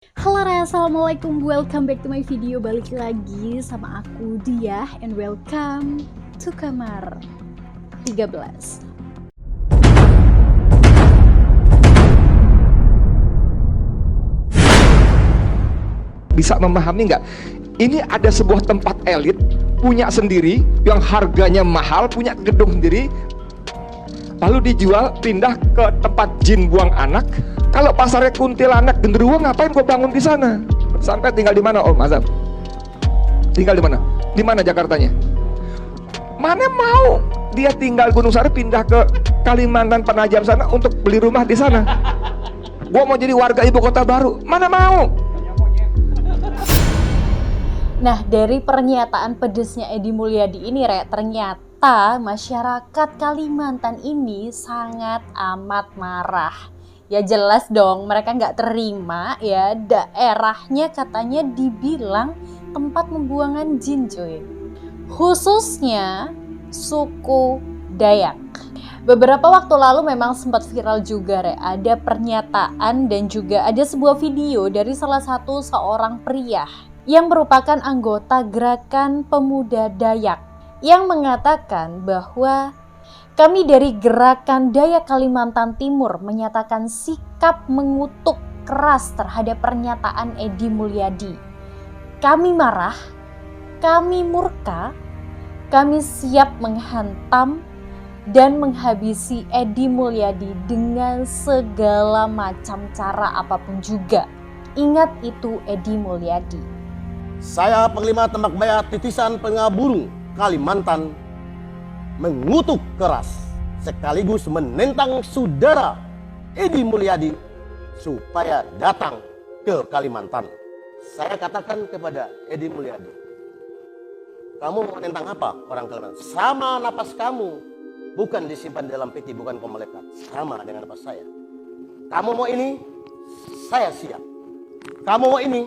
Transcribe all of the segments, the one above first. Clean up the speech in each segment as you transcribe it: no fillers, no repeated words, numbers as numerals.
Halo Raya, assalamualaikum, welcome back to my video. Balik lagi sama aku Diah and welcome to kamar 13. Bisa memahami nggak? Ini ada sebuah tempat elit punya sendiri yang harganya mahal, punya gedung sendiri, lalu dijual, pindah ke tempat jin buang anak. Kalau pasarnya kuntilanak genderuwo, ngapain kau bangun di sana? Sampai tinggal di mana Om Azam? Tinggal di mana? Di mana Jakartanya? Mana mau dia tinggal Gunung Sari pindah ke Kalimantan Penajam sana untuk beli rumah di sana? Gua mau jadi warga ibu kota baru, mana mau? Nah, dari pernyataan pedesnya Edi Mulyadi ini, Rek, ternyata masyarakat Kalimantan ini sangat amat marah. Ya jelas dong, mereka nggak terima ya daerahnya katanya dibilang tempat pembuangan jin, cuy. Khususnya suku Dayak. Beberapa waktu lalu memang sempat viral juga, Rek, ada pernyataan dan juga ada sebuah video dari salah satu seorang pria yang merupakan anggota Gerakan Pemuda Dayak yang mengatakan bahwa kami dari Gerakan Dayak Kalimantan Timur menyatakan sikap mengutuk keras terhadap pernyataan Edi Mulyadi. Kami marah, kami murka, kami siap menghantam dan menghabisi Edi Mulyadi dengan segala macam cara apapun juga. Ingat itu Edi Mulyadi. Saya Panglima Tembak Bayar Titisan Pengaburung Kalimantan mengutuk keras sekaligus menentang saudara Edi Mulyadi supaya datang ke Kalimantan. Saya katakan kepada Edi Mulyadi, kamu mau menentang apa orang Kalimantan? Sama napas kamu, bukan disimpan dalam peti, bukan kau melekat. Sama dengan napas saya. Kamu mau ini, saya siap. Kamu mau ini,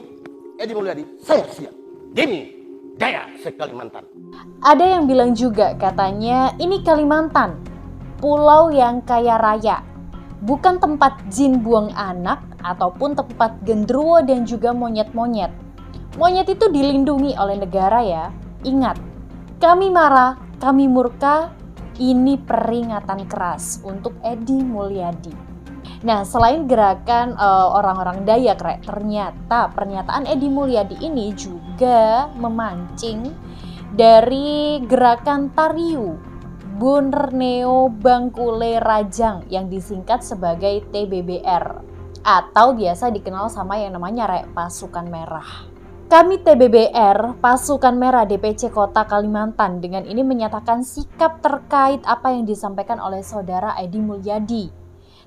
Edi Mulyadi, saya siap. Demi daya se-Kalimantan. Ada yang bilang juga katanya ini Kalimantan, pulau yang kaya raya, bukan tempat jin buang anak ataupun tempat genderuwo dan juga monyet-monyet. Monyet itu dilindungi oleh negara ya. Ingat, kami marah, kami murka, ini peringatan keras untuk Edi Mulyadi. Nah, selain gerakan orang-orang Dayak, Rek, ternyata pernyataan Edi Mulyadi ini juga memancing dari gerakan Tariu Borneo Bangkule Rajang yang disingkat sebagai TBBR atau biasa dikenal sama yang namanya, Rek, Pasukan Merah. Kami TBBR, Pasukan Merah DPC Kota Kalimantan, dengan ini menyatakan sikap terkait apa yang disampaikan oleh saudara Edi Mulyadi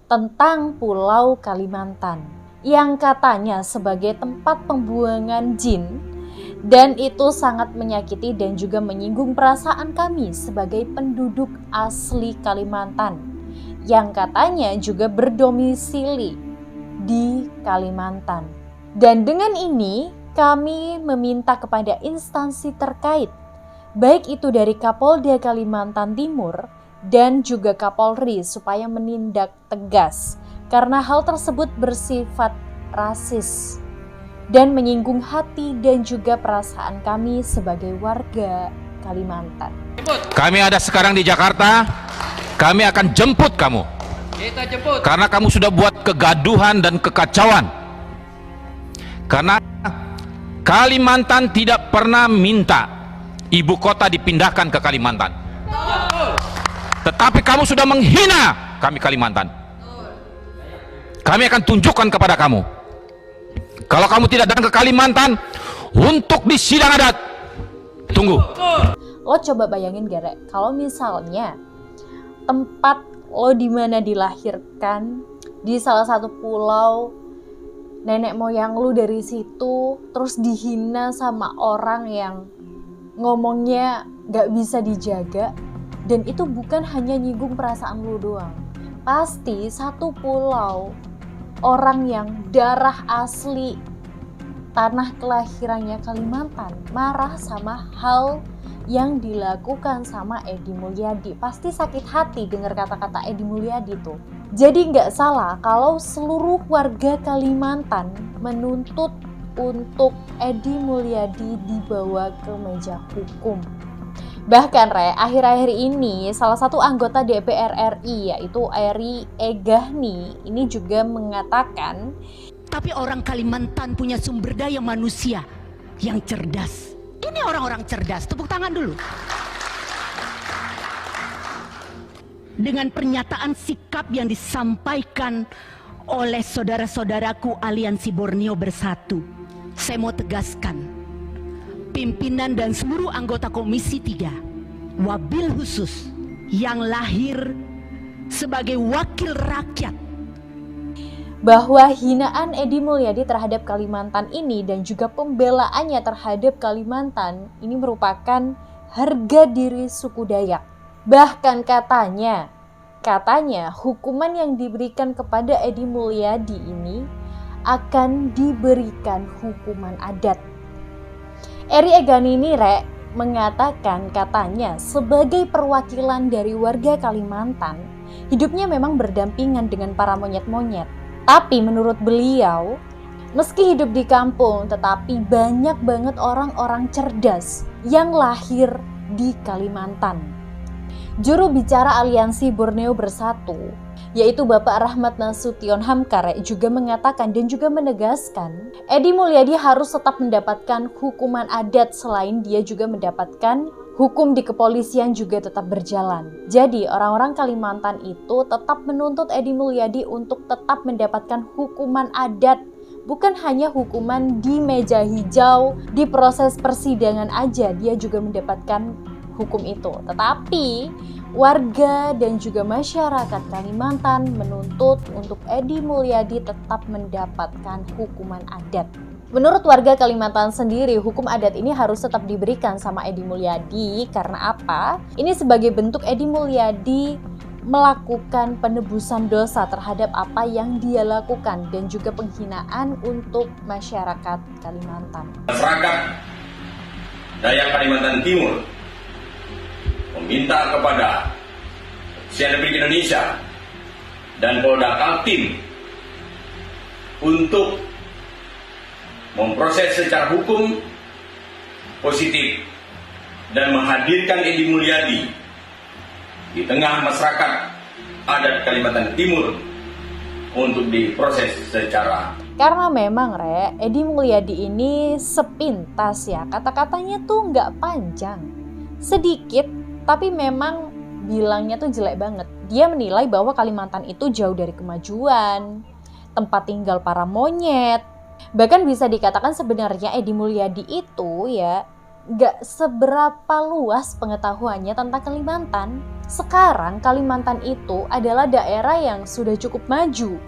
tentang Pulau Kalimantan yang katanya sebagai tempat pembuangan jin, dan itu sangat menyakiti dan juga menyinggung perasaan kami sebagai penduduk asli Kalimantan yang katanya juga berdomisili di Kalimantan. Dan dengan ini kami meminta kepada instansi terkait, baik itu dari Kapolda Kalimantan Timur dan juga Kapolri, supaya menindak tegas karena hal tersebut bersifat rasis dan menyinggung hati dan juga perasaan kami sebagai warga Kalimantan. Kami ada sekarang di Jakarta, kami akan jemput kamu. Kita jemput. Karena kamu sudah buat kegaduhan dan kekacauan. Karena Kalimantan tidak pernah minta ibu kota dipindahkan ke Kalimantan. Tetapi kamu sudah menghina kami Kalimantan. Kami akan tunjukkan kepada kamu. Kalau kamu tidak datang ke Kalimantan untuk di sidang adat, tunggu. Lo coba bayangin gak, Rek, kalau misalnya tempat lo dimana dilahirkan di salah satu pulau, nenek moyang lu dari situ, terus dihina sama orang yang ngomongnya gak bisa dijaga, dan itu bukan hanya nyinggung perasaan lu doang. Pasti satu pulau, orang yang darah asli tanah kelahirannya Kalimantan marah sama hal yang dilakukan sama Edi Mulyadi. Pasti sakit hati dengar kata-kata Edi Mulyadi tuh. Jadi nggak salah kalau seluruh warga Kalimantan menuntut untuk Edy Mulyadi dibawa ke meja hukum. Bahkan akhir-akhir ini salah satu anggota DPR RI yaitu Eri Egahni ini juga mengatakan, tapi orang Kalimantan punya sumber daya manusia yang cerdas. Ini orang-orang cerdas, tepuk tangan dulu. Dengan pernyataan sikap yang disampaikan oleh saudara-saudaraku Aliansi Borneo Bersatu, saya mau tegaskan, pimpinan dan seluruh anggota Komisi 3, wabil khusus yang lahir sebagai wakil rakyat, bahwa hinaan Edy Mulyadi terhadap Kalimantan ini dan juga pembelaannya terhadap Kalimantan ini merupakan harga diri suku Dayak. Bahkan katanya hukuman yang diberikan kepada Edy Mulyadi ini akan diberikan hukuman adat. Eri Egahni ini mengatakan katanya sebagai perwakilan dari warga Kalimantan, hidupnya memang berdampingan dengan para monyet-monyet. Tapi menurut beliau, meski hidup di kampung, tetapi banyak banget orang-orang cerdas yang lahir di Kalimantan. Juru bicara Aliansi Borneo Bersatu, yaitu Bapak Rahmat Nasution Hamka juga mengatakan dan juga menegaskan, Edy Mulyadi harus tetap mendapatkan hukuman adat selain dia juga mendapatkan hukum di kepolisian juga tetap berjalan. Jadi orang-orang Kalimantan itu tetap menuntut Edy Mulyadi untuk tetap mendapatkan hukuman adat. Bukan hanya hukuman di meja hijau, di proses persidangan aja dia juga mendapatkan hukum itu. Tetapi warga dan juga masyarakat Kalimantan menuntut untuk Edy Mulyadi tetap mendapatkan hukuman adat. Menurut warga Kalimantan sendiri, hukum adat ini harus tetap diberikan sama Edy Mulyadi. Karena apa? Ini sebagai bentuk Edy Mulyadi melakukan penebusan dosa terhadap apa yang dia lakukan dan juga penghinaan untuk masyarakat Kalimantan. Masyarakat Dayak Kalimantan Timur meminta kepada Presiden Republik Indonesia dan Polda Kaltim untuk memproses secara hukum positif dan menghadirkan Edy Mulyadi di tengah masyarakat adat Kalimantan Timur untuk diproses secara. Karena memang Edy Mulyadi ini sepintas ya, kata-katanya tuh nggak panjang, sedikit, tapi memang bilangnya tuh jelek banget. Dia menilai bahwa Kalimantan itu jauh dari kemajuan, tempat tinggal para monyet. Bahkan bisa dikatakan sebenarnya Edy Mulyadi itu ya gak seberapa luas pengetahuannya tentang Kalimantan. Sekarang Kalimantan itu adalah daerah yang sudah cukup maju.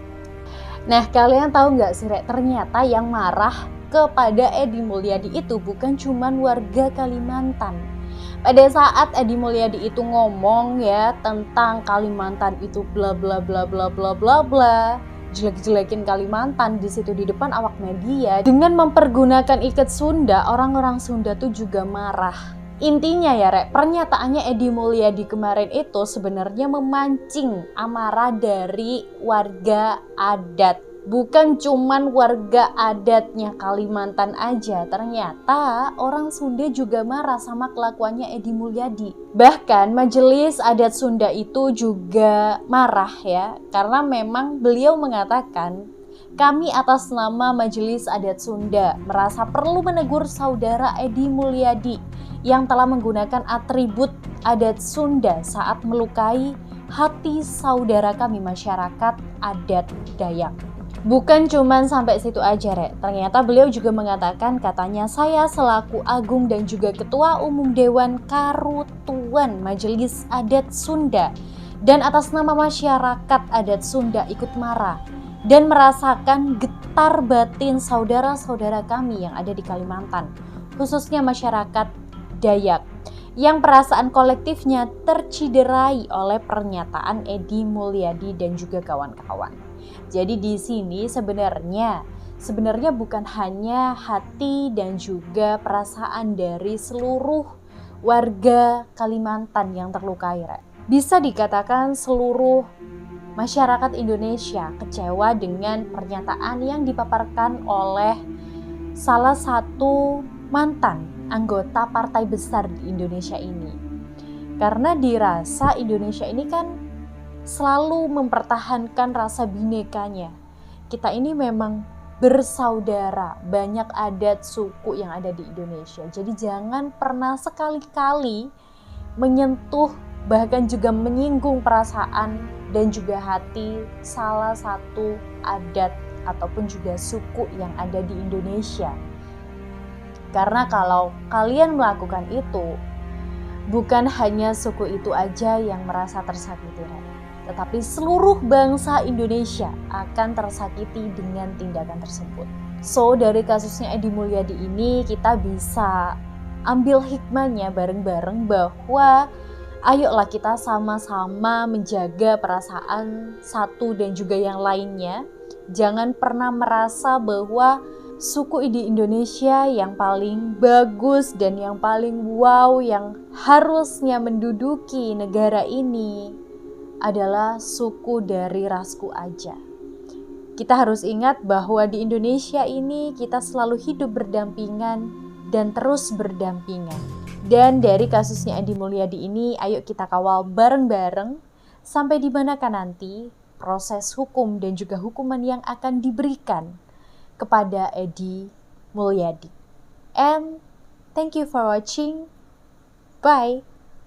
Nah, kalian tahu gak sih ternyata yang marah kepada Edy Mulyadi itu bukan cuman warga Kalimantan. Pada saat Edy Mulyadi itu ngomong ya tentang Kalimantan itu bla bla bla bla bla bla bla, jelek-jelekin Kalimantan di situ di depan awak media dengan mempergunakan ikat Sunda, orang-orang Sunda tuh juga marah. Intinya ya pernyataannya Edy Mulyadi kemarin itu sebenarnya memancing amarah dari warga adat. Bukan cuman warga adatnya Kalimantan aja, ternyata orang Sunda juga marah sama kelakuannya Edy Mulyadi. Bahkan Majelis Adat Sunda itu juga marah ya, karena memang beliau mengatakan, kami atas nama Majelis Adat Sunda merasa perlu menegur saudara Edy Mulyadi yang telah menggunakan atribut adat Sunda saat melukai hati saudara kami masyarakat adat Dayak. Bukan cuman sampai situ aja ternyata beliau juga mengatakan katanya saya selaku Agung dan juga Ketua Umum Dewan Karutuan Majelis Adat Sunda dan atas nama masyarakat adat Sunda ikut marah dan merasakan getar batin saudara-saudara kami yang ada di Kalimantan, khususnya masyarakat Dayak yang perasaan kolektifnya terciderai oleh pernyataan Edy Mulyadi dan juga kawan-kawan. Jadi di sini sebenarnya bukan hanya hati dan juga perasaan dari seluruh warga Kalimantan yang terlukai. Bisa dikatakan seluruh masyarakat Indonesia kecewa dengan pernyataan yang dipaparkan oleh salah satu mantan anggota partai besar di Indonesia ini. Karena dirasa Indonesia ini kan selalu mempertahankan rasa bhinekanya. Kita ini memang bersaudara, banyak adat suku yang ada di Indonesia. Jadi jangan pernah sekali-kali menyentuh, bahkan juga menyinggung perasaan dan juga hati salah satu adat ataupun juga suku yang ada di Indonesia. Karena kalau kalian melakukan itu, bukan hanya suku itu aja yang merasa tersakiti, tetapi seluruh bangsa Indonesia akan tersakiti dengan tindakan tersebut. So, dari kasusnya Edi Mulyadi ini kita bisa ambil hikmahnya bareng-bareng bahwa ayolah kita sama-sama menjaga perasaan satu dan juga yang lainnya. Jangan pernah merasa bahwa suku di Indonesia yang paling bagus dan yang paling wow, yang harusnya menduduki negara ini adalah suku dari rasku aja. Kita harus ingat bahwa di Indonesia ini kita selalu hidup berdampingan dan terus berdampingan. Dan dari kasusnya Edi Mulyadi ini, ayo kita kawal bareng-bareng sampai di manakah nanti proses hukum dan juga hukuman yang akan diberikan kepada Edi Mulyadi. And thank you for watching. Bye.